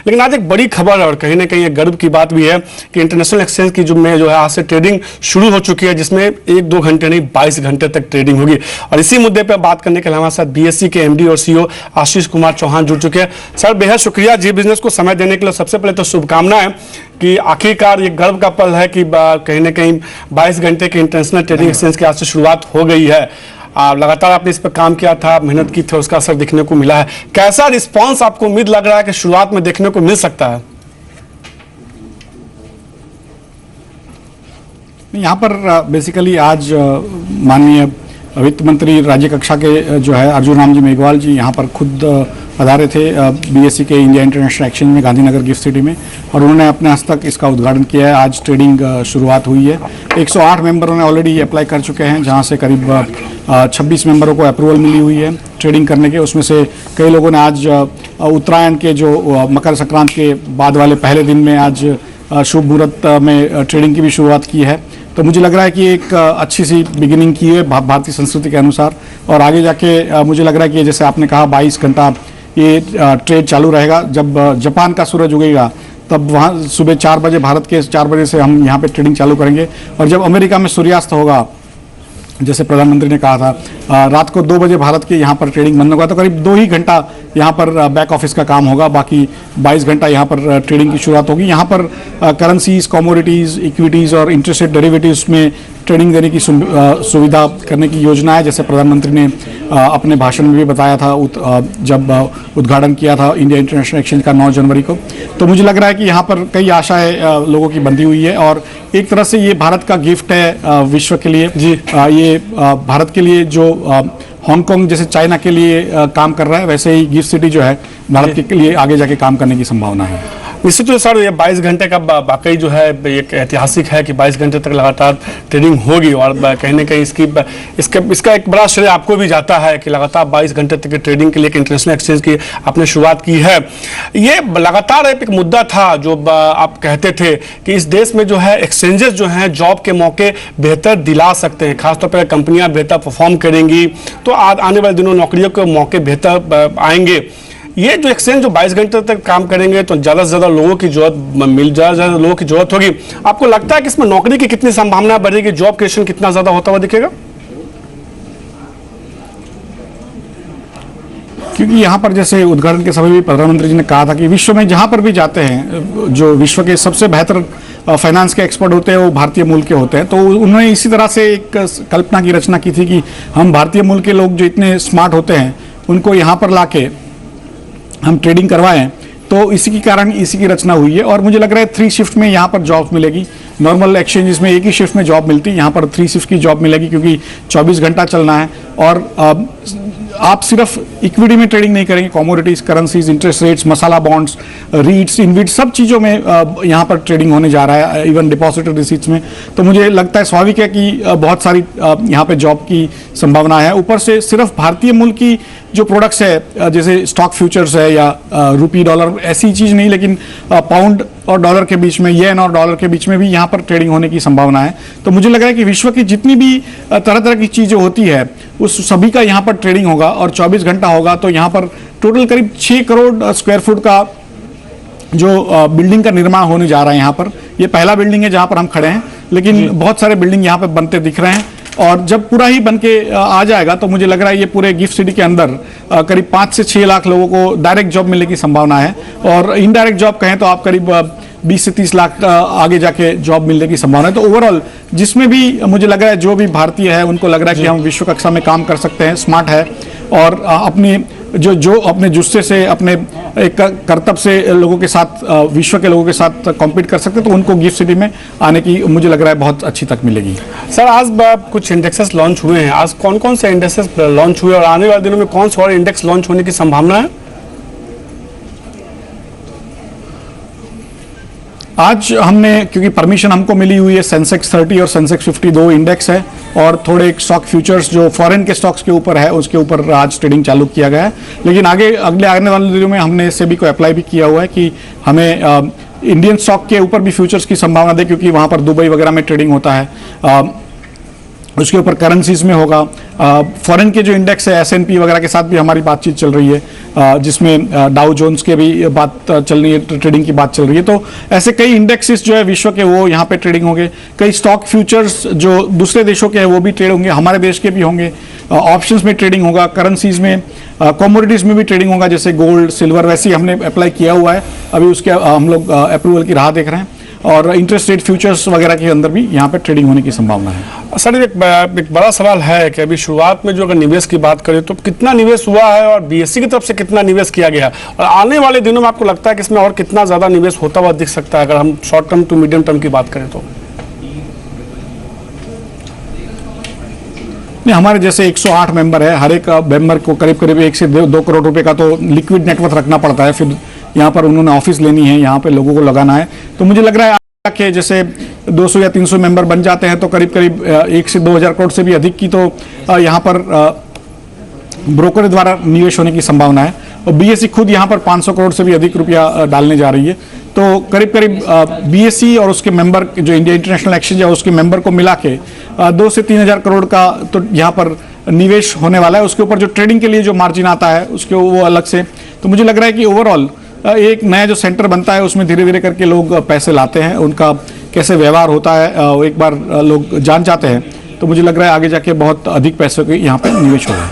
लेकिन आज एक बड़ी खबर और कहीं ना कहीं एक गर्व की बात भी है कि इंटरनेशनल एक्सचेंज की जो है आज से ट्रेडिंग शुरू हो चुकी है, जिसमें 1-2 घंटे नहीं 22 घंटे तक ट्रेडिंग होगी। और इसी मुद्दे पर बात करने के लिए हमारे साथ बीएसई के एमडी और सीईओ आशीष कुमार चौहान जुड़ चुके हैं। सर, बेहद शुक्रिया जी बिजनेस को समय देने के लिए। सबसे पहले तो शुभकामनाएं कि आखिरकार ये गर्व का पल है कि कहीं ना कहीं 22 घंटे के इंटरनेशनल ट्रेडिंग एक्सचेंज की आज से शुरुआत हो गई है। लगातार आपने इस पर काम किया था, मेहनत की थी, उसका असर दिखने को मिला है। कैसा रिस्पांस आपको उम्मीद लग रहा है कि शुरुआत में देखने को मिल सकता है? यहाँ पर बेसिकली आज माननीय वित्त मंत्री राज्य कक्षा के जो है अर्जुन राम जी मेघवाल जी यहाँ पर खुद पधारे थे बीएसई के इंडिया इंटरनेशनल एक्सचेंज में गांधीनगर गिफ्ट सिटी में, और उन्होंने अपने हस्तक इसका उद्घाटन किया है। आज ट्रेडिंग शुरुआत हुई है। 108 मेंबरों ने ऑलरेडी अप्लाई कर चुके हैं, जहाँ से करीब 26 मेंबरों को अप्रूवल मिली हुई है ट्रेडिंग करने के। उसमें से कई लोगों ने आज उत्तरायण के जो मकर संक्रांति के बाद वाले पहले दिन में आज शुभ मुहूर्त में ट्रेडिंग की भी शुरुआत की है। तो मुझे लग रहा है कि एक अच्छी सी बिगिनिंग की है भारतीय संस्कृति के अनुसार, और आगे जाके मुझे लग रहा है कि जैसे आपने कहा 22 घंटा ये ट्रेड चालू रहेगा। जब जापान का सूरज उगेगा तब वहाँ सुबह 4 बजे, भारत के 4 बजे से हम यहाँ पे ट्रेडिंग चालू करेंगे, और जब अमेरिका में सूर्यास्त होगा जैसे प्रधानमंत्री ने कहा था रात को 2 बजे भारत के यहाँ पर ट्रेडिंग बंद होगा, तो करीब 2 ही घंटा यहाँ पर बैक ऑफिस का काम होगा, बाकी 22 घंटा यहाँ पर ट्रेडिंग की शुरुआत होगी। यहाँ पर करेंसीज, कमोडिटीज़, इक्विटीज़ और इंटरेस्ट रेट डेरिवेटिव्स में ट्रेडिंग देने की सुविधा करने की योजना है, जैसे प्रधानमंत्री ने अपने भाषण में भी बताया था जब उद्घाटन किया था इंडिया इंटरनेशनल एक्सचेंज का 9 जनवरी को। तो मुझे लग रहा है कि यहाँ पर कई आशाएं लोगों की बंधी हुई है, और एक तरह से ये भारत का गिफ्ट है विश्व के लिए जी। ये भारत के लिए जो हांगकांग जैसे चाइना के लिए काम कर रहा है, वैसे ही गिफ्ट सिटी जो है भारत के लिए आगे जाके काम करने की संभावना है। निश्चित तो सर, ये 22 घंटे का वाकई जो है एक ऐतिहासिक है कि 22 घंटे तक लगातार ट्रेडिंग होगी, और कहीं ना कहीं इसका एक बड़ा श्रेय आपको भी जाता है कि लगातार 22 घंटे तक की ट्रेडिंग के लिए इंटरनेशनल एक्सचेंज की आपने शुरुआत की है। ये लगातार एक मुद्दा था जो आप कहते थे कि इस देश में जो है एक्सचेंजेस जो हैं जॉब के मौके बेहतर दिला सकते हैं, खासतौर पर कंपनियां बेहतर परफॉर्म करेंगी तो आने वाले दिनों नौकरियों के मौके बेहतर आएंगे। ये जो एक्सचेंज जो 22 घंटे तक काम करेंगे तो ज़्यादा से ज़्यादा लोगों की ज़्यादा लोगों की जरूरत होगी। आपको लगता है कि इसमें नौकरी की कितनी संभावना बढ़ेगी, जॉब क्रिएशन कितना ज़्यादा होता हुआ दिखेगा? क्योंकि यहाँ पर जैसे उद्घाटन के समय भी प्रधानमंत्री जी ने कहा था कि विश्व में जहाँ पर भी जाते हैं जो विश्व के सबसे बेहतर फाइनेंस के एक्सपर्ट होते हैं वो भारतीय मूल के होते हैं। तो उन्होंने इसी तरह से एक कल्पना की रचना की थी कि हम भारतीय मूल के लोग जो इतने स्मार्ट होते हैं उनको यहाँ पर लाके हम ट्रेडिंग करवाएं, तो इसी के कारण इसी की रचना हुई है। और मुझे लग रहा है 3 शिफ्ट में यहाँ पर जॉब मिलेगी। नॉर्मल एक्सचेंजेस में एक ही शिफ्ट में जॉब मिलती है, यहाँ पर 3 शिफ्ट की जॉब मिलेगी, क्योंकि 24 घंटा चलना है। और आप सिर्फ इक्विटी में ट्रेडिंग नहीं करेंगे, कमोडिटीज, करेंसीज, इंटरेस्ट रेट्स, मसाला बॉन्ड्स, रीट्स, इनविट्स, सब चीज़ों में यहाँ पर ट्रेडिंग होने जा रहा है, इवन डिपॉजिटरी रिसीट्स में। तो मुझे लगता है स्वाभाविक है कि बहुत सारी यहाँ पे जॉब की संभावना है। ऊपर से सिर्फ भारतीय मूल की जो प्रोडक्ट्स है जैसे स्टॉक फ्यूचर्स है या रुपी डॉलर, ऐसी चीज़ नहीं, लेकिन पाउंड और डॉलर के बीच में, येन और डॉलर के बीच में भी यहाँ पर ट्रेडिंग होने की संभावना है। तो मुझे लग रहा है कि विश्व की जितनी भी तरह तरह की चीज़ें होती है उस सभी का यहाँ पर ट्रेडिंग होगा, और 24 घंटा होगा। तो यहाँ पर टोटल करीब 6 करोड़ स्क्वायर फुट का जो बिल्डिंग का निर्माण होने जा रहा है। यहाँ पर ये पहला बिल्डिंग है जहाँ पर हम खड़े हैं, लेकिन बहुत सारे बिल्डिंग यहाँ पर बनते दिख रहे हैं, और जब पूरा ही बन के आ जाएगा तो मुझे लग रहा है ये पूरे गिफ्ट सिटी के अंदर करीब 5 से 6 लाख लोगों को डायरेक्ट जॉब मिलने की संभावना है, और इनडायरेक्ट जॉब कहें तो आप करीब 20 से 30 लाख आगे जाके जॉब मिलने की संभावना है। तो ओवरऑल जिसमें भी मुझे लग रहा है जो भी भारतीय है उनको लग रहा है कि हम विश्व कक्षा में काम कर सकते हैं, स्मार्ट है, और अपनी जो अपने जुस्से से, अपने एक कर्तव्य से लोगों के साथ, विश्व के लोगों के साथ कॉम्पीट कर सकते हैं, तो उनको गिफ्ट सिटी में आने की मुझे लग रहा है बहुत अच्छी तक मिलेगी। सर, आज कुछ इंडेक्सेस लॉन्च हुए हैं, आज कौन कौन से इंडेक्सेस लॉन्च हुए और आने वाले दिनों में कौन से और इंडेक्स लॉन्च होने की संभावना है? आज हमने, क्योंकि परमिशन हमको मिली हुई है, सेंसेक्स 30 और सेंसेक्स 50 2 इंडेक्स है, और थोड़े स्टॉक फ्यूचर्स जो फॉरेन के स्टॉक्स के ऊपर है उसके ऊपर आज ट्रेडिंग चालू किया गया है। लेकिन अगले आने वाले दिनों में हमने सेबी को अप्लाई भी किया हुआ है कि हमें इंडियन स्टॉक के ऊपर भी फ्यूचर्स की संभावना दे, क्योंकि वहाँ पर दुबई वगैरह में ट्रेडिंग होता है। उसके ऊपर करेंसीज में होगा। फॉरेन के जो इंडेक्स है S&P वगैरह के साथ भी हमारी बातचीत चल रही है। जिसमें डाउ जोन्स के भी बात चल रही है, ट्रेडिंग की बात चल रही है। तो ऐसे कई इंडेक्सेस जो है विश्व के वो यहाँ पे ट्रेडिंग होंगे। कई स्टॉक फ्यूचर्स जो दूसरे देशों के हैं वो भी ट्रेड होंगे, हमारे देश के भी होंगे। ऑप्शंस में ट्रेडिंग होगा, करेंसीज में, कमोडिटीज में भी ट्रेडिंग होगा, जैसे गोल्ड सिल्वर, वैसे ही हमने अप्लाई किया हुआ है। अभी उसके हम लोग अप्रूवल की राह देख रहे हैं। और इंटरेस्ट रेट फ्यूचर्स वगैरह के अंदर भी यहाँ पे ट्रेडिंग होने की संभावना है। सर एक बड़ा सवाल है कि अभी शुरुआत में जो अगर निवेश की बात करें तो कितना निवेश हुआ है और बीएसई की तरफ से कितना निवेश किया गया, और आने वाले दिनों में आपको लगता है कि इसमें और कितना ज्यादा निवेश होता हुआ दिख सकता है अगर हम short term to medium term की बात करें तो? नहीं, हमारे जैसे 108 मेंबर है, हर एक मेंबर को करीब करीब 1 से 2 करोड़ रुपए का तो लिक्विड नेटवर्क रखना पड़ता है। फिर यहाँ पर उन्होंने ऑफिस लेनी है, यहाँ पे लोगों को लगाना है। तो मुझे लग रहा है कि जैसे 200 या 300 मेंबर बन जाते हैं तो करीब करीब 1 से 2 हज़ार करोड़ से भी अधिक की तो यहाँ पर ब्रोकर द्वारा निवेश होने की संभावना है। और बीएसई खुद यहाँ पर 500 करोड़ से भी अधिक रुपया डालने जा रही है। तो करीब करीब बीएसई और उसके मेंबर जो इंडिया इंटरनेशनल एक्सचेंज है उसके मेंबर को मिला के 2 से 3 हज़ार करोड़ का तो यहाँ पर निवेश होने वाला है। उसके ऊपर जो ट्रेडिंग के लिए जो मार्जिन आता है उसके वो अलग से। तो मुझे लग रहा है कि ओवरऑल एक नया जो सेंटर बनता है उसमें धीरे धीरे करके लोग पैसे लाते हैं, उनका कैसे व्यवहार होता है एक बार लोग जान जाते हैं। तो मुझे लग रहा है आगे जाके बहुत अधिक पैसों के यहाँ पे निवेश होगा।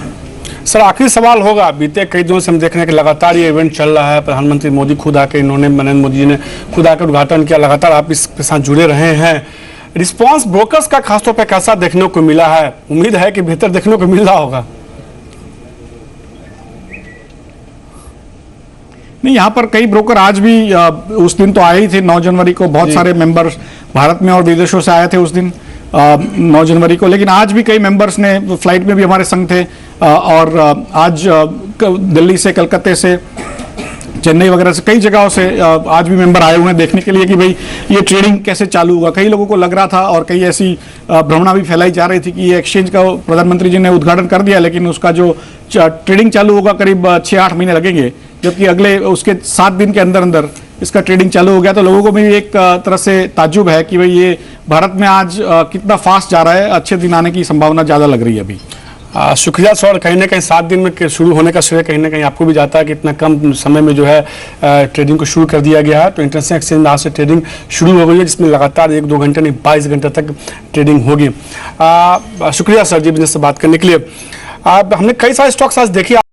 सर आखिरी सवाल होगा, बीते कई दिनों से हम देख रहे हैं कि लगातार ये इवेंट चल रहा है, प्रधानमंत्री मोदी खुद आके नरेंद्र मोदी जी ने खुद आकर उद्घाटन किया, लगातार आप इसके साथ जुड़े रहे हैं। रिस्पांस ब्रोकर्स का खासतौर पर कैसा देखने को मिला है? उम्मीद है कि बेहतर देखने को मिल रहा होगा। नहीं, यहाँ पर कई ब्रोकर आज भी उस दिन तो आए ही थे 9 जनवरी को, बहुत सारे मेंबर्स भारत में और विदेशों से आए थे उस दिन 9 जनवरी को। लेकिन आज भी कई मेंबर्स ने फ्लाइट में भी हमारे संग थे और आज दिल्ली से, कलकत्ते से, चेन्नई वगैरह से, कई जगहों से आज भी मेंबर आए हुए हैं देखने के लिए कि भाई ये ट्रेडिंग कैसे चालू होगा। कई लोगों को लग रहा था और कई ऐसी भ्रमणा भी फैलाई जा रही थी कि ये एक्सचेंज का प्रधानमंत्री जी ने उद्घाटन कर दिया लेकिन उसका जो ट्रेडिंग चालू होगा करीब 6-8 महीने लगेंगे, जबकि अगले उसके 7 दिन के अंदर अंदर इसका ट्रेडिंग चालू हो गया। तो लोगों को भी एक तरह से ताज्जुब है कि भाई ये भारत में आज कितना फास्ट जा रहा है, अच्छे दिन आने की संभावना ज़्यादा लग रही है अभी। शुक्रिया सर। कहीं ना कहीं 7 दिन में शुरू होने का श्रेय कहीं ना कहीं आपको भी जाता है कि इतना कम समय में जो है ट्रेडिंग को शुरू कर दिया गया है। तो इंटरनेशनल एक्सचेंज आज से ट्रेडिंग शुरू हो गई है जिसमें लगातार 1-2 घंटे नहीं 22 घंटे तक ट्रेडिंग होगी। शुक्रिया सर जी बिजनेस से बात करने के लिए। हमने कई सारे स्टॉक्स आज देखे।